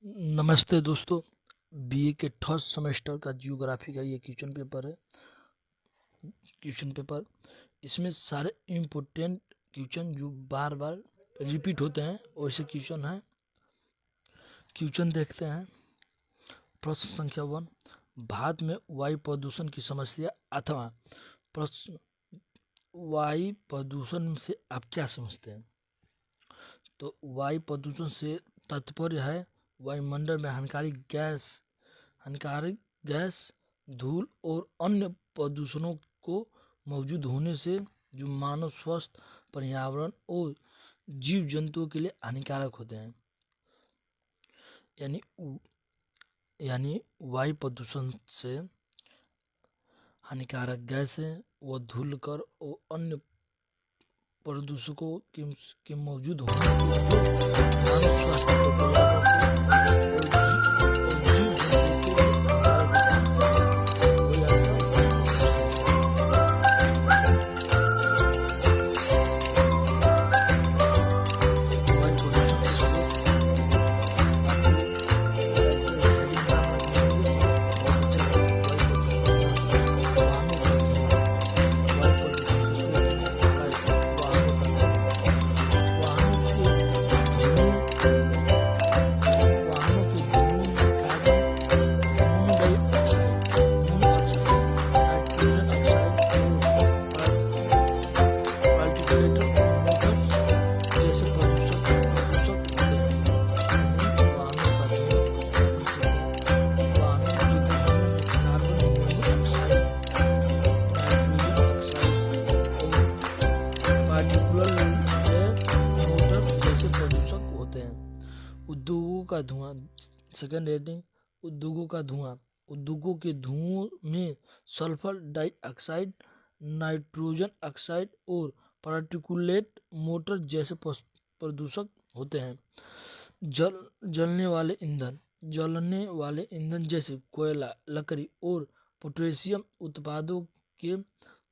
नमस्ते दोस्तों। बीए के थर्ड सेमेस्टर का जियोग्राफी का ये क्वेश्चन पेपर है। इसमें सारे इम्पोर्टेंट क्वेश्चन जो बार बार रिपीट होते हैं वैसे क्वेश्चन है। क्वेश्चन देखते हैं। प्रश्न संख्या 1, भारत में वायु प्रदूषण की समस्या अथवा प्रश्न वायु प्रदूषण से आप क्या समझते हैं? तो वायु प्रदूषण से तात्पर्य है वायुमंडल में हानिकारक गैस, धूल और अन्य प्रदूषणों को मौजूद होने से जो मानव स्वास्थ्य, पर्यावरण और जीव जंतुओं के लिए हानिकारक होते हैं। यानी यानी वायु प्रदूषण से हानिकारक गैसें व धूलकण और अन्य प्रदूषकों के मौजूद होने से जो मानव स्वास्थ्य और पर्यावरण को और जीव जंतुओं के लिए हानिकारक होते हैं। वायु प्रदूषण के स्रोत प्रदूषक होते हैं। उद्योगों का धुआं। सेकेंड हेडिंग, उद्योगों का धुआं। उद्योगों के धुओं में सल्फर डाइऑक्साइड, नाइट्रोजन ऑक्साइड और पार्टिकुलेट मोटर जैसे प्रदूषक होते हैं। जलने वाले ईंधन जैसे कोयला, लकड़ी और पोटेशियम उत्पादों के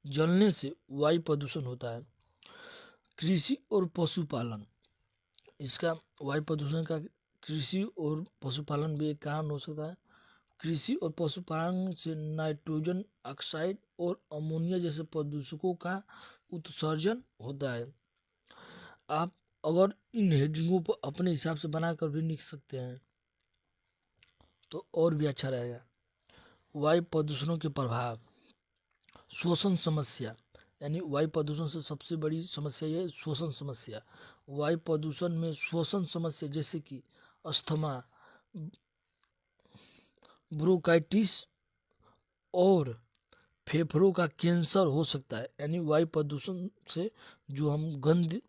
जलने से वायु प्रदूषण होता है। कृषि और पशुपालन। इसका वायु प्रदूषण का कृषि और पशुपालन भी एक कारण हो सकता है। कृषि और पशुपालन से नाइट्रोजन ऑक्साइड और अमोनिया जैसे प्रदूषकों का उत्सर्जन होता है। आप अगर इन हेडिंगों पर अपने हिसाब से बनाकर भी लिख सकते हैं तो और भी अच्छा रहेगा। वायु प्रदूषणों के प्रभाव। श्वसन समस्या, यानी वायु प्रदूषण से सबसे बड़ी समस्या ये श्वसन समस्या। वायु प्रदूषण में श्वसन समस्या जैसे कि अस्थमा, ब्रोंकाइटिस और फेफड़ों का कैंसर हो सकता है। यानी वायु प्रदूषण से जो हम गंध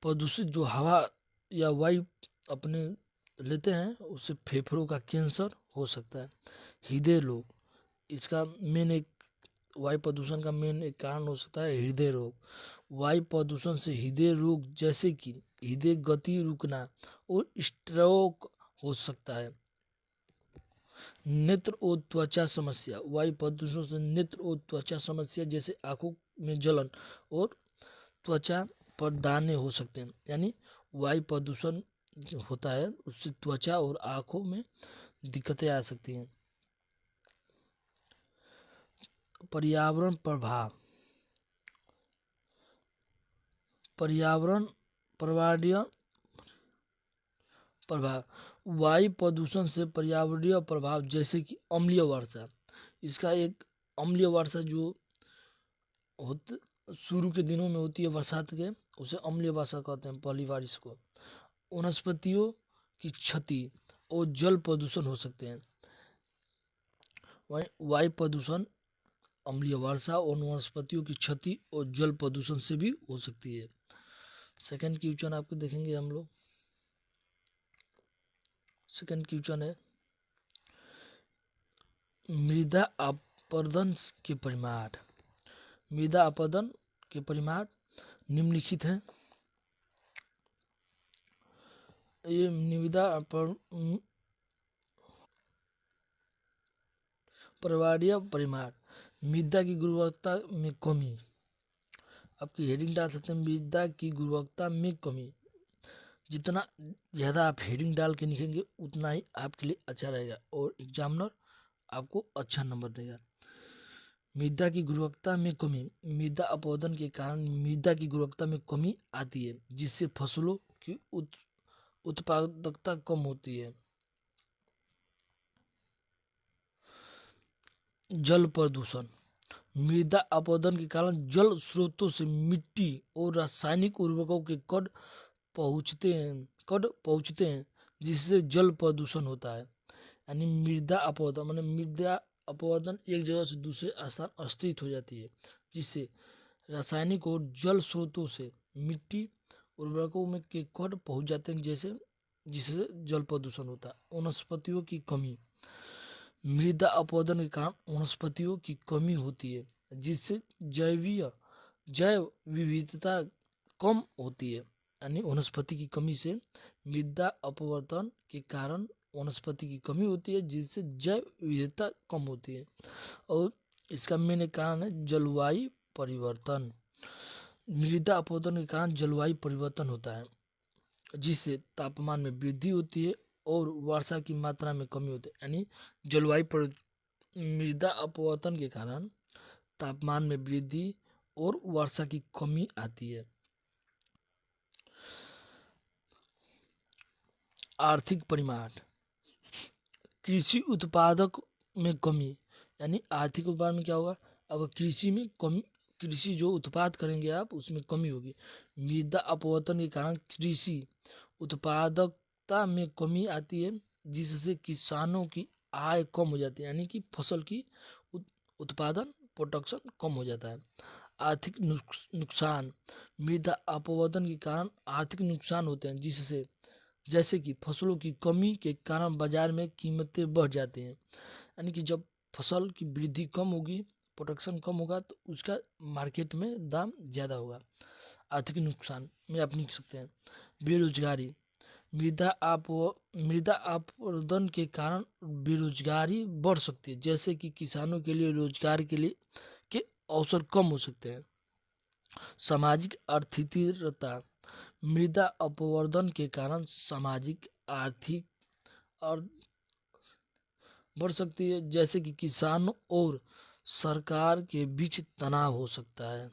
प्रदूषित जो हवा या वायु अपने लेते हैं उससे फेफड़ों का कैंसर हो सकता है। हृदय रोग, इसका मेन एक वायु प्रदूषण का मेन एक कारण हो सकता है हृदय रोग। वायु प्रदूषण से हृदय रोग जैसे कि हृदय गति रुकना और स्ट्रोक हो सकता है। नेत्र और त्वचा समस्या। वायु प्रदूषण से नेत्र और त्वचा समस्या जैसे आंखों में जलन और त्वचा पर दाने हो सकते हैं। यानी वायु प्रदूषण होता है उससे त्वचा और आंखों में दिक्कतें आ सकती हैं। पर्यावरण प्रभाव। पर्यावरणीय प्रभाव। वायु प्रदूषण से पर्यावरणीय प्रभाव जैसे कि अम्लीय वर्षा। इसका एक अम्लीय वर्षा जो शुरू के दिनों में होती है बरसात के, उसे अम्लीय वर्षा कहते हैं पहली बारिश को। वनस्पतियों की क्षति और जल प्रदूषण हो सकते हैं। वायु प्रदूषण, अम्लीय वर्षा और वनस्पतियों की क्षति और जल प्रदूषण से भी हो सकती है। सेकंड क्वेश्चन आपको देखेंगे हम लोग। सेकंड क्वेश्चन है मृदा अपरदन के परिमाण। मृदा अपरदन के परिमाण निम्नलिखित हैं। ये पर्यावरणीय परिमाण। मृदा की गुणवत्ता में कमी। आपकी हेडिंग डाल सकते हैं मृदा की गुणवत्ता में कमी। जितना ज़्यादा आप हेडिंग डाल के लिखेंगे उतना ही आपके लिए अच्छा रहेगा और एग्जामिनर आपको अच्छा नंबर देगा। मृदा की गुणवत्ता में कमी। मृदा अपरदन के कारण मृदा की गुणवत्ता में कमी आती है, जिससे फसलों की उत्पादकता कम होती है। जल प्रदूषण। मृदा अपरदन के कारण जल स्रोतों से मिट्टी और रासायनिक उर्वरकों के कण पहुँचते हैं, जिससे जल प्रदूषण होता है। यानी मृदा अपरदन माने मृदा अपरदन एक जगह से दूसरे स्थान स्थित हो जाती है, जिससे रासायनिक और जल स्रोतों से मिट्टी उर्वरकों में के कण पहुँच जाते हैं, जिससे जल प्रदूषण होता है। वनस्पतियों की कमी। मृदा अपरदन के कारण वनस्पतियों की कमी होती है, जिससे जैव विविधता कम होती है। यानी वनस्पति की कमी से मृदा अपवर्तन के कारण वनस्पति की कमी होती है, जिससे जैव विविधता कम होती है। और इसका मेन कारण है जलवायु परिवर्तन। मृदा अपवर्तन के कारण जलवायु परिवर्तन होता है, जिससे तापमान में वृद्धि होती है और वर्षा की मात्रा में कमी होती है। यानी मृदा अपवर्तन के कारण तापमान में वृद्धि और वर्षा की कमी आती है। आर्थिक परिमाण। कृषि उत्पादक में कमी। यानी आर्थिक उत्पादन में क्या होगा, अब कृषि में कमी, कृषि जो उत्पाद करेंगे आप उसमें कमी होगी। मृदा अपवर्तन के कारण कृषि उत्पादकता में कमी आती है, जिससे किसानों की आय कम हो जाती है। यानी कि फसल की उत्पादन प्रोडक्शन कम हो जाता है। आर्थिक नुकसान। मृदा अपवर्तन के कारण आर्थिक नुकसान होते हैं, जिससे जैसे कि फसलों की कमी के कारण बाजार में कीमतें बढ़ जाती हैं। यानी कि जब फसल की वृद्धि कम होगी, प्रोडक्शन कम होगा, तो उसका मार्केट में दाम ज़्यादा होगा। आर्थिक नुकसान में आप लिख सकते हैं बेरोजगारी। मृदा अपरदन के कारण बेरोजगारी बढ़ सकती है, जैसे कि किसानों के लिए रोजगार के अवसर कम हो सकते हैं। सामाजिक अस्थिरता। मृदा अपवर्तन के कारण सामाजिक आर्थिक और बढ़ सकती है, जैसे कि किसानों और सरकार के बीच तनाव हो सकता है।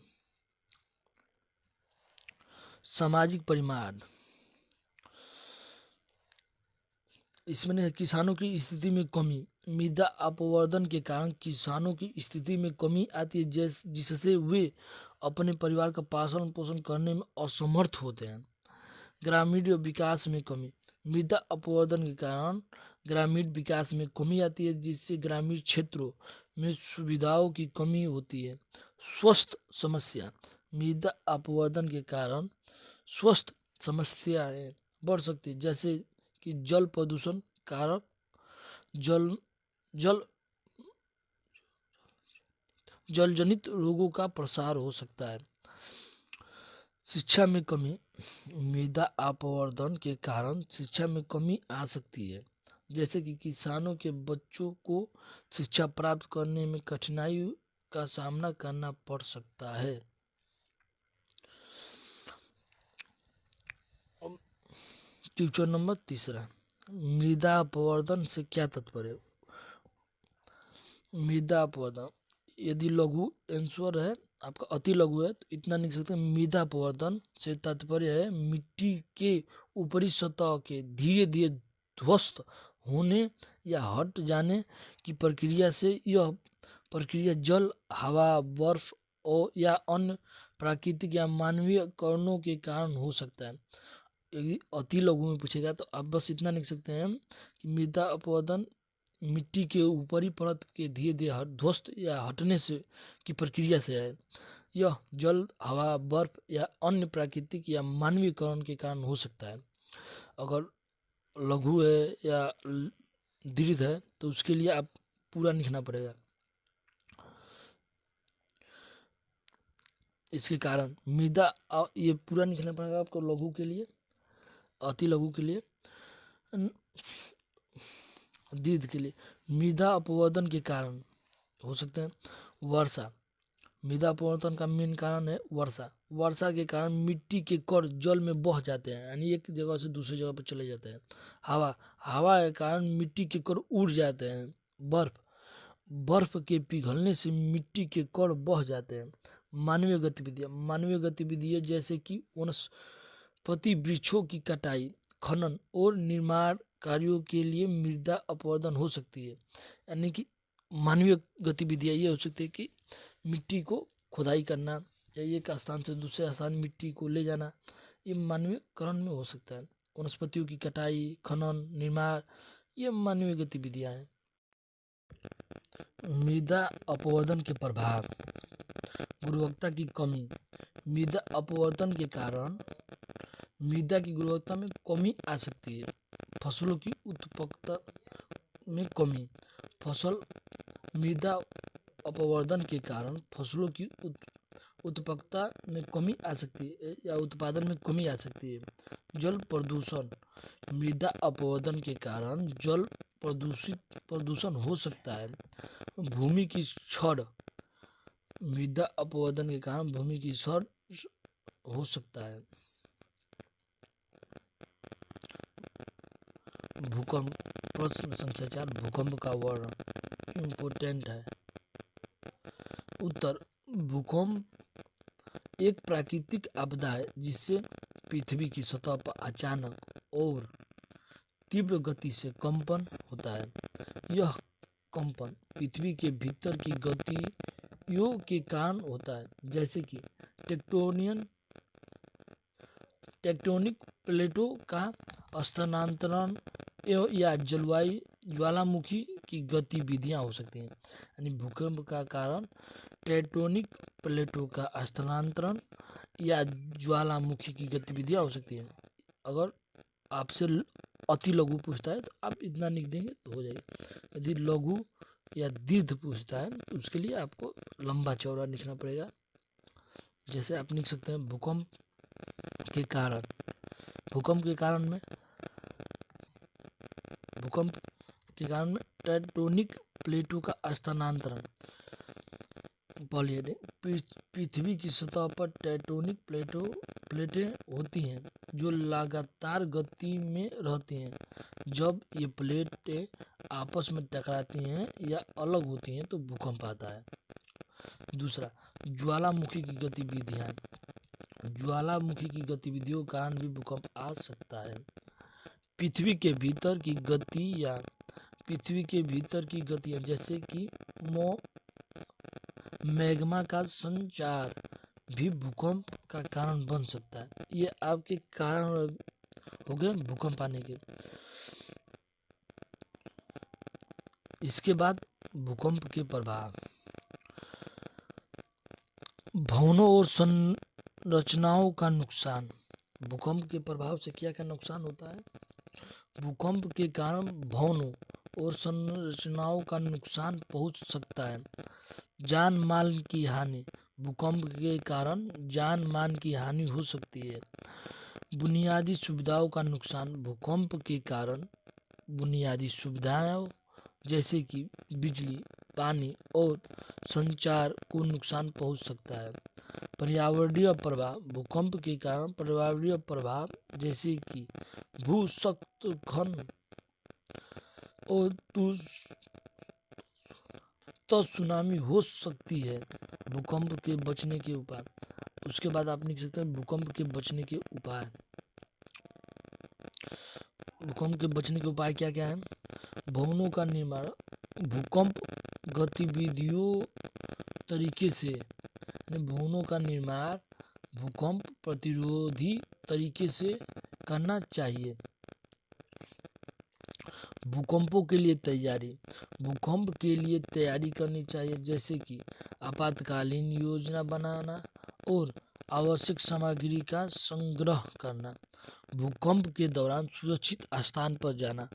सामाजिक परिमाण। इसमें किसानों की स्थिति में कमी। मृदा अपवर्तन के कारण किसानों की स्थिति में कमी आती है, जिससे वे अपने परिवार का पालन पोषण करने में असमर्थ होते हैं। ग्रामीण विकास में कमी। मृदा अपवर्तन के कारण ग्रामीण विकास में कमी आती है, जिससे ग्रामीण क्षेत्रों में सुविधाओं की कमी होती है। स्वास्थ्य समस्या। मृदा अपवर्तन के कारण स्वास्थ्य समस्याएं बढ़ सकती है, जैसे कि जल प्रदूषण कारक जल जल जलजनित रोगों का प्रसार हो सकता है। शिक्षा में कमी। मृदा अपवर्तन के कारण शिक्षा में कमी आ सकती है, जैसे कि किसानों के बच्चों को शिक्षा प्राप्त करने में कठिनाई का सामना करना पड़ सकता है। क्वेश्चन नंबर 3, मृदा अपवर्तन से क्या तात्पर्य। मृदा अपवर्तन यदि लघु आंसर है आपका, अति लघु है तो इतना लिख सकते हैं। मृदा अपवर्तन से तात्पर्य है मिट्टी के ऊपरी सतह के धीरे धीरे ध्वस्त होने या हट जाने की प्रक्रिया से। यह प्रक्रिया जल, हवा, बर्फ और या अन्य प्राकृतिक या मानवीय कारणों के कारण हो सकता है। यदि अति लघु में पूछेगा तो आप बस इतना लिख सकते हैं कि मृदा अपवर्तन मिट्टी के ऊपरी परत के धीरे धीरे ध्वस्त या हटने से की प्रक्रिया से है। यह जल, हवा, बर्फ या अन्य प्राकृतिक या मानवीय कारण के कारण हो सकता है। अगर लघु है या दीर्घ है तो उसके लिए आप पूरा लिखना पड़ेगा। इसके कारण मृदा ये पूरा लिखना पड़ेगा आपको लघु के लिए, अति लघु के लिए, दीर्घ के लिए। मृदा अपवर्तन के कारण हो सकते हैं वर्षा। मृदा अपवर्तन का मेन कारण है वर्षा। वर्षा के कारण मिट्टी के कण जल में बह जाते हैं, यानी एक जगह से दूसरी जगह पर चले जाते हैं। हवा हवा के कारण मिट्टी के कण उड़ जाते हैं। बर्फ बर्फ के पिघलने से मिट्टी के कण बह जाते हैं। मानवीय गतिविधियां जैसे कि वनस्पति वृक्षों की कटाई, खनन और निर्माण कार्यों के लिए मृदा अपवर्तन हो सकती है। यानी कि मानवीय गतिविधियां ये हो सकती है कि मिट्टी को खुदाई करना या एक स्थान से दूसरे स्थान मिट्टी को ले जाना, ये मानवीयकरण में हो सकता है। वनस्पतियों की कटाई, खनन, निर्माण, ये मानवीय गतिविधियां हैं। मृदा अपवर्तन के प्रभाव। गुणवत्ता की कमी। मृदा अपवर्तन के कारण मृदा की गुणवत्ता में कमी आ सकती है। फसलों की उत्पादकता में कमी। मृदा अपवर्तन के कारण फसलों की उत्पादकता में कमी आ सकती है या उत्पादन में कमी आ सकती है। जल प्रदूषण। मृदा अपवर्तन के कारण जल प्रदूषण हो सकता है। भूमि की क्षरण। मृदा अपवर्तन के कारण भूमि की क्षरण हो सकता है। भूकंप। प्रश्न संख्या 4, भूकंप का वर्णन इम्पोर्टेंट है। उत्तर, भूकंप एक प्राकृतिक आपदा है जिससे पृथ्वी की सतह पर अचानक और तीव्र गति से कंपन होता है। यह कंपन पृथ्वी के भीतर की गतियों के कारण होता है, जैसे कि टेक्टोनिक प्लेटों का स्थानांतरण या ज्वालामुखी की गतिविधियां हो सकती हैं। यानी भूकंप का कारण टेक्टोनिक प्लेटों का स्थानांतरण या ज्वालामुखी की गतिविधियां हो सकती हैं। अगर आपसे अति लघु पूछता है तो आप इतना लिख देंगे तो हो जाएगा। यदि लघु या दीर्घ पूछता है तो उसके लिए आपको लंबा चौड़ा लिखना पड़ेगा। जैसे आप लिख सकते हैं भूकंप के कारण में टेक्टोनिक प्लेटों का स्थानांतरण। पृथ्वी की सतह पर टेक्टोनिक प्लेटें होती हैं जो लगातार गति में रहती हैं। जब ये प्लेटें आपस में टकराती हैं या अलग होती हैं तो भूकंप आता है। दूसरा, ज्वालामुखी की गतिविधियां। ज्वालामुखी की गतिविधियों के कारण भी भूकंप आ सकता है। पृथ्वी के भीतर की गतियां जैसे कि मैग्मा का संचार भी भूकंप का कारण बन सकता है। ये आपके कारण हो गए भूकंप आने के। इसके बाद भूकंप के प्रभाव। भवनों और संरचनाओं का नुकसान। भूकंप के प्रभाव से क्या क्या नुकसान होता है? भूकंप के कारण भवनों और संरचनाओं का नुकसान पहुंच सकता है। जान माल की हानि। भूकंप के कारण जान माल की हानि हो सकती है। बुनियादी सुविधाओं का नुकसान। भूकंप के कारण बुनियादी सुविधाओं जैसे कि बिजली, पानी और संचार को नुकसान पहुंच सकता है। पर्यावरणीय प्रभाव। भूकंप के कारण पर्यावरणीय प्रभाव जैसे कि भूस्खलन और सुनामी हो सकती है। भूकंप के बचने के उपाय। उसके बाद आप लिख सकते हैं भूकंप के बचने के उपाय। भूकंप के बचने के उपाय क्या क्या है? भवनों का निर्माण भूकंप गतिविधियों तरीके से। भवनों का निर्माण भूकंप प्रतिरोधी तरीके से करना चाहिए। भूकंपों के लिए तैयारी। भूकंप के लिए तैयारी करनी चाहिए, जैसे कि आपातकालीन योजना बनाना और आवश्यक सामग्री का संग्रह करना। भूकंप के दौरान सुरक्षित स्थान पर जाना।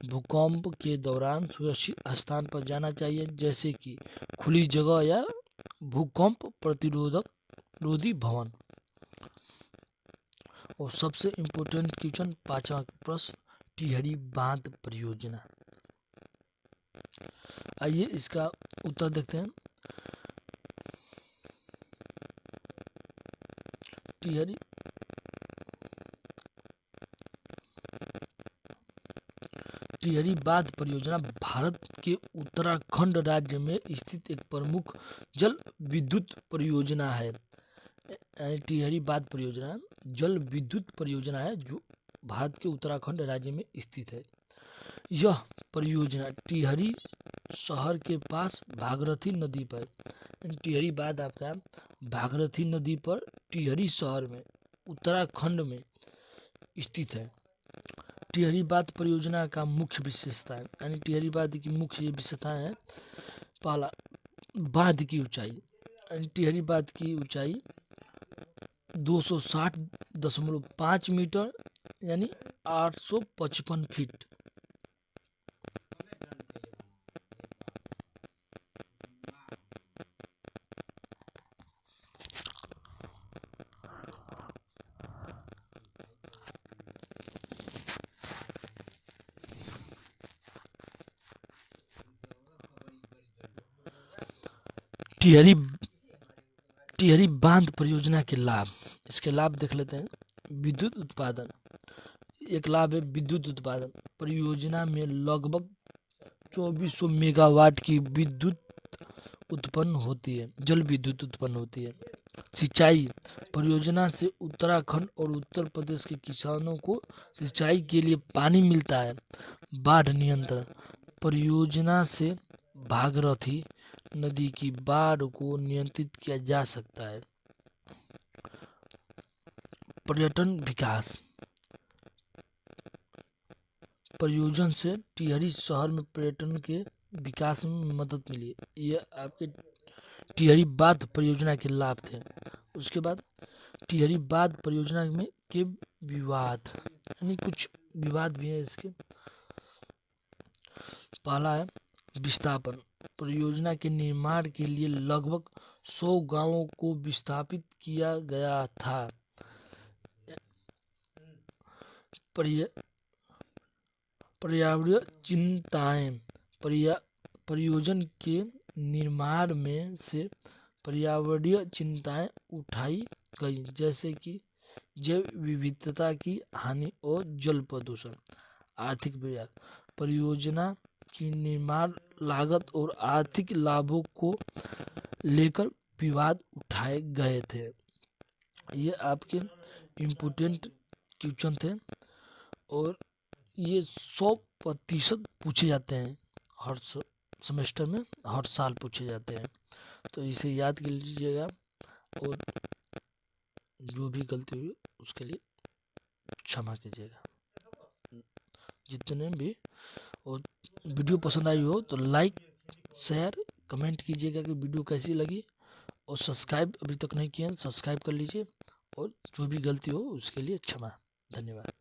भूकंप के दौरान सुरक्षित स्थान पर जाना चाहिए, जैसे कि खुली जगह या भूकंप प्रतिरोधी भवन। और सबसे इम्पोर्टेंट क्वेश्चन 5वां प्रश्न, टिहरी बांध परियोजना। आइए इसका उत्तर देखते हैं। टिहरी बांध परियोजना भारत के उत्तराखंड राज्य में स्थित एक प्रमुख जल विद्युत परियोजना है। टिहरी बांध परियोजना जल विद्युत परियोजना है जो भारत के उत्तराखंड राज्य में स्थित है। यह परियोजना टिहरी शहर के पास भागीरथी नदी पर, टिहरी बांध आपका भागीरथी नदी पर टिहरी शहर में उत्तराखंड में स्थित है। टिहरी बांध परियोजना का मुख्य विशेषता है, यानी टिहरी बांध की मुख्य विशेषता है। पहला, बांध की ऊंचाई। टिहरी बांध की ऊंचाई 260.5 मीटर यानी 855 फीट। टिहरी बांध परियोजना के लाभ, इसके लाभ देख लेते हैं। विद्युत उत्पादन, एक लाभ है विद्युत उत्पादन। परियोजना में लगभग 2400 मेगावाट की विद्युत उत्पन्न होती है, जल विद्युत उत्पन्न होती है। सिंचाई, परियोजना से उत्तराखंड और उत्तर प्रदेश के किसानों को सिंचाई के लिए पानी मिलता है। बाढ़ नियंत्रण, परियोजना से भागीरथी नदी की बाढ़ को नियंत्रित किया जा सकता है। पर्यटन विकास, परियोजना से टिहरी शहर में पर्यटन के विकास में मदद मिली। ये आपके टिहरी बांध परियोजना के लाभ थे। उसके बाद टिहरी बांध परियोजना में के विवाद, यानी कुछ विवाद भी है इसके। पहला है विस्थापन, परियोजना के निर्माण के लिए लगभग 100 गांवों को विस्थापित किया गया था। पर्यावरणीय चिंताएं, परियोजना के निर्माण में से पर्यावरणीय चिंताएं उठाई गई, जैसे कि जैव विविधता की हानि और जल प्रदूषण। आर्थिक विवाद, परियोजना की निर्माण लागत और आर्थिक लाभों को लेकर विवाद उठाए गए थे। ये आपके इम्पोर्टेंट क्वेश्चन थे और ये 100% पूछे जाते हैं हर सेमेस्टर में, हर साल पूछे जाते हैं। तो इसे याद कर लीजिएगा और जो भी गलती हुई उसके लिए क्षमा कीजिएगा। जितने भी, और वीडियो पसंद आई हो तो लाइक शेयर कमेंट कीजिएगा कि वीडियो कैसी लगी, और सब्सक्राइब अभी तक नहीं किए हैं सब्सक्राइब कर लीजिए, और जो भी गलती हो उसके लिए क्षमा। धन्यवाद।